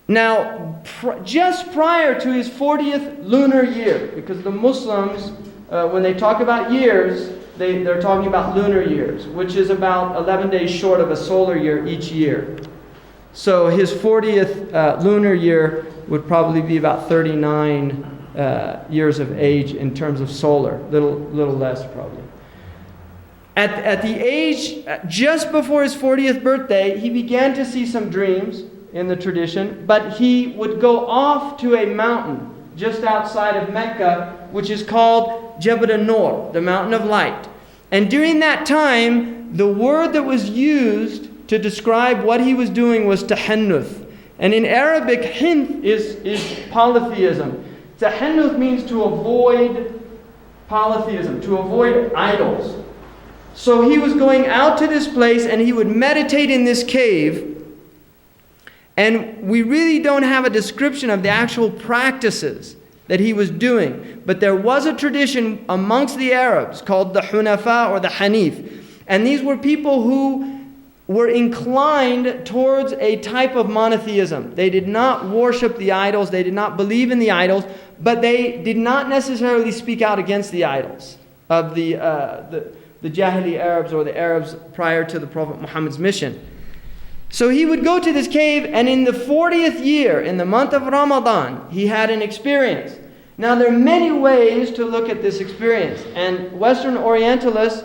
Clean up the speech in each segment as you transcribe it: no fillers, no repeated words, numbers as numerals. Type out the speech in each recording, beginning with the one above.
Now, just prior to his 40th lunar year, because the Muslims, when they talk about years, they're talking about lunar years, which is about 11 days short of a solar year each year. So his 40th lunar year would probably be about 39 years of age in terms of solar, little less probably. At the age, just before his 40th birthday, he began to see some dreams in the tradition, but he would go off to a mountain just outside of Mecca, which is called Jabal an-Nur, the mountain of light. And during that time, the word that was used to describe what he was doing was tahannuth. And in Arabic, hinth is polytheism. Tahannuth means to avoid polytheism, to avoid idols. So he was going out to this place and he would meditate in this cave. And we really don't have a description of the actual practices that he was doing. But there was a tradition amongst the Arabs called the Hunafa or the Hanif. And these were people who were inclined towards a type of monotheism. They did not worship the idols. They did not believe in the idols. But they did not necessarily speak out against the idols of the Jahili Arabs or the Arabs prior to the Prophet Muhammad's mission. So he would go to this cave, and in the 40th year, in the month of Ramadan, he had an experience. Now there are many ways to look at this experience, and Western Orientalists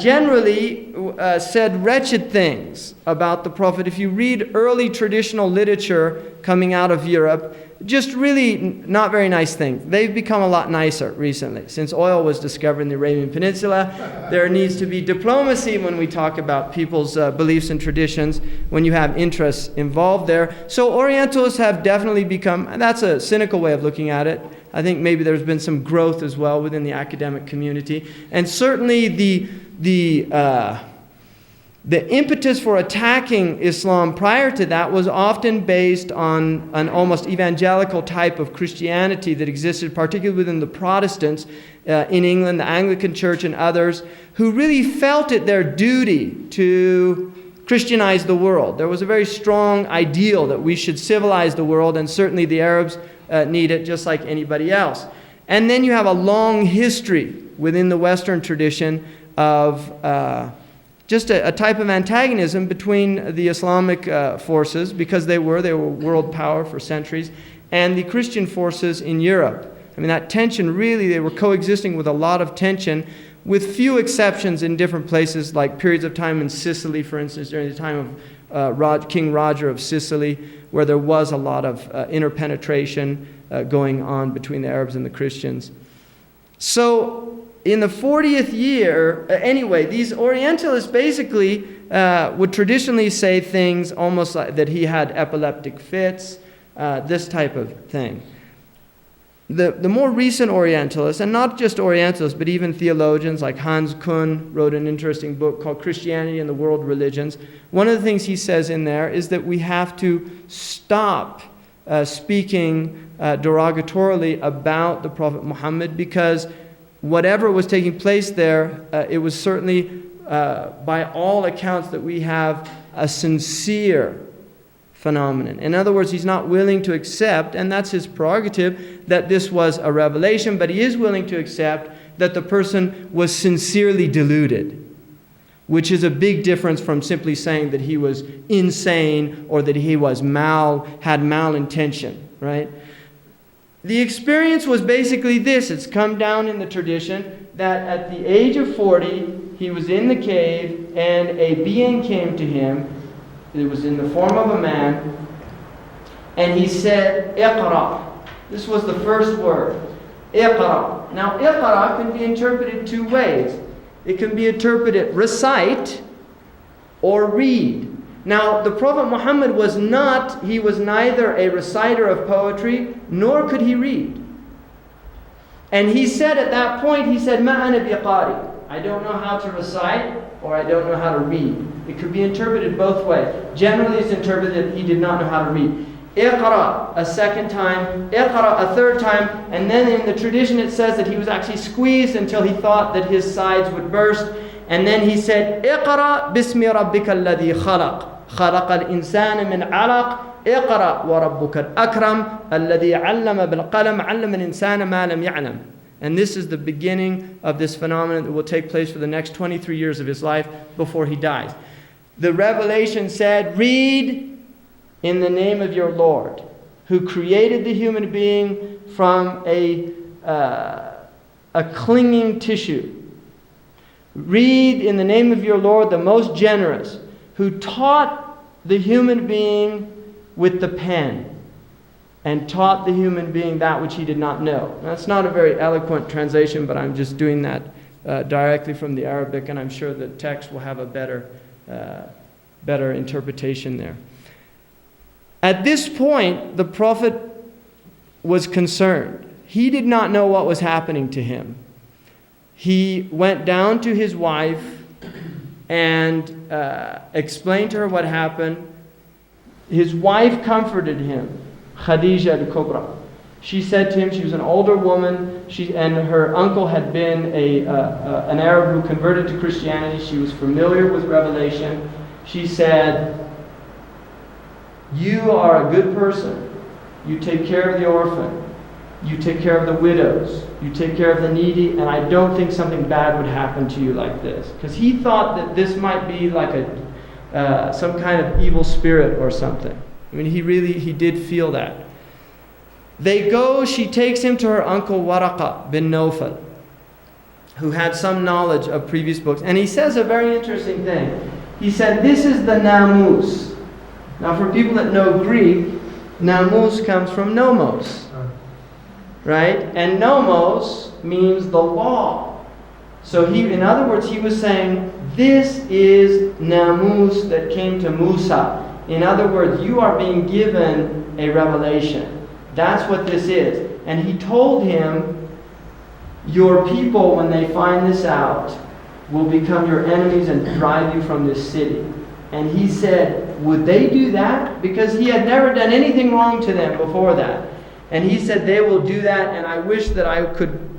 generally said wretched things about the Prophet. If you read early traditional literature coming out of Europe, just really not very nice things. They've become a lot nicer recently. Since oil was discovered in the Arabian Peninsula, there needs to be diplomacy when we talk about people's beliefs and traditions, when you have interests involved there. So Orientalists have definitely become, and that's a cynical way of looking at it. I think maybe there's been some growth as well within the academic community. And certainly the impetus for attacking Islam prior to that was often based on an almost evangelical type of Christianity that existed, particularly within the Protestants in England, the Anglican Church and others, who really felt it their duty to Christianize the world. There was a very strong ideal that we should civilize the world, and certainly the Arabs need it just like anybody else. And then you have a long history within the Western tradition of just a type of antagonism between the Islamic forces, because they were world power for centuries, and the Christian forces in Europe. I mean, that tension really, they were coexisting with a lot of tension, with few exceptions in different places, like periods of time in Sicily, for instance, during the time of King Roger of Sicily, where there was a lot of interpenetration going on between the Arabs and the Christians. So in the 40th year, anyway, these Orientalists basically would traditionally say things almost like that he had epileptic fits, this type of thing. The more recent Orientalists, and not just Orientalists, but even theologians like Hans Kuhn wrote an interesting book called Christianity and the World Religions. One of the things he says in there is that we have to stop speaking derogatorily about the Prophet Muhammad, because whatever was taking place there, it was certainly, by all accounts, that we have a sincere phenomenon. In other words, he's not willing to accept, and that's his prerogative, that this was a revelation, but he is willing to accept that the person was sincerely deluded, which is a big difference from simply saying that he was insane or that he was had malintention, right? The experience was basically this. It's come down in the tradition that at the age of 40, he was in the cave and a being came to him. It was in the form of a man. And he said, Iqra. This was the first word. Iqra. Now, Iqra can be interpreted two ways. It can be interpreted recite or read. Now, the Prophet Muhammad was neither a reciter of poetry, nor could he read. And he said at that point, he said, Ma ana biqari. I don't know how to recite, or I don't know how to read. It could be interpreted both ways. Generally, it's interpreted that he did not know how to read. Iqra a second time, Iqra a third time, and then in the tradition it says that he was actually squeezed until he thought that his sides would burst. And then he said, Iqra bismi rabbika alladhi khalaq. خلق الإنسان من علق اقرأ وربك الأكرم الذي علم بالقلم علم الإنسان ما لم يعلم. And this is the beginning of this phenomenon that will take place for the next 23 years of his life before he dies. The revelation said, read in the name of your Lord, who created the human being from a clinging tissue. Read in the name of your Lord, the most generous, who taught the human being with the pen and taught the human being that which he did not know. That's not a very eloquent translation, but I'm just doing that directly from the Arabic, and I'm sure the text will have a better interpretation there. At this point, the Prophet was concerned. He did not know what was happening to him. He went down to his wife and explained to her what happened. His wife comforted him, Khadija al-Kubra. She said to him, she was an older woman, and her uncle had been an Arab who converted to Christianity. She was familiar with Revelation. She said, you are a good person. You take care of the orphan. You take care of the widows. You take care of the needy, and I don't think something bad would happen to you like this. Because he thought that this might be like some kind of evil spirit or something. I mean, he did feel that. They go, she takes him to her uncle Waraqa bin Nawfal, who had some knowledge of previous books. And he says a very interesting thing. He said, this is the namus. Now for people that know Greek, namus comes from nomos. Right? And nomos means the law. So in other words, he was saying, this is namus that came to Musa. In other words, you are being given a revelation. That's what this is. And he told him, your people, when they find this out, will become your enemies and drive you from this city. And he said, would they do that? Because he had never done anything wrong to them before that. And he said, they will do that, and I wish that I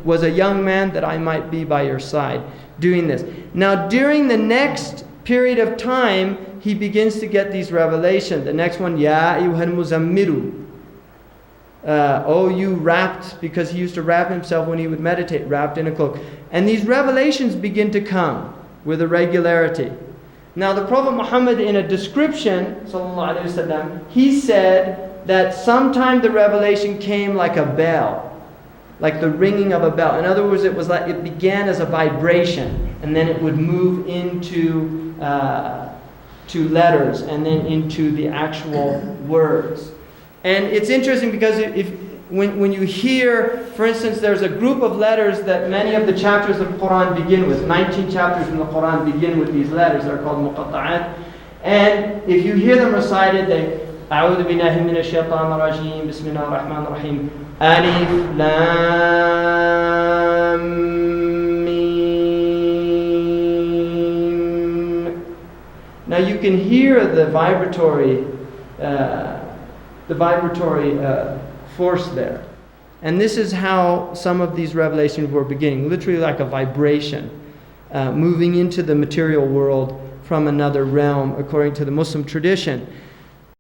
was a young man, that I might be by your side doing this. Now, during the next period of time, he begins to get these revelations. The next one, Ya ayyuhal muzammiru. Oh, you wrapped, because he used to wrap himself when he would meditate, wrapped in a cloak. And these revelations begin to come with a regularity. Now, the Prophet Muhammad, in a description, sallallahu alaihi wasallam, he said that sometime the revelation came like a bell, like the ringing of a bell. In other words, it began as a vibration, and then it would move into to letters, and then into the actual words. And it's interesting because when you hear, for instance, there's a group of letters that many of the chapters of the Quran begin with. 19 chapters in the Quran begin with these letters. They're called muqatta'at. And if you hear them recited, they أعوذ بالله من الشيطان الرجيم بسم الله الرحمن الرحيم ألف لام ميم. Now you can hear the vibratory force there. And this is how some of these revelations were beginning, literally like a vibration, moving into the material world from another realm, according to the Muslim tradition.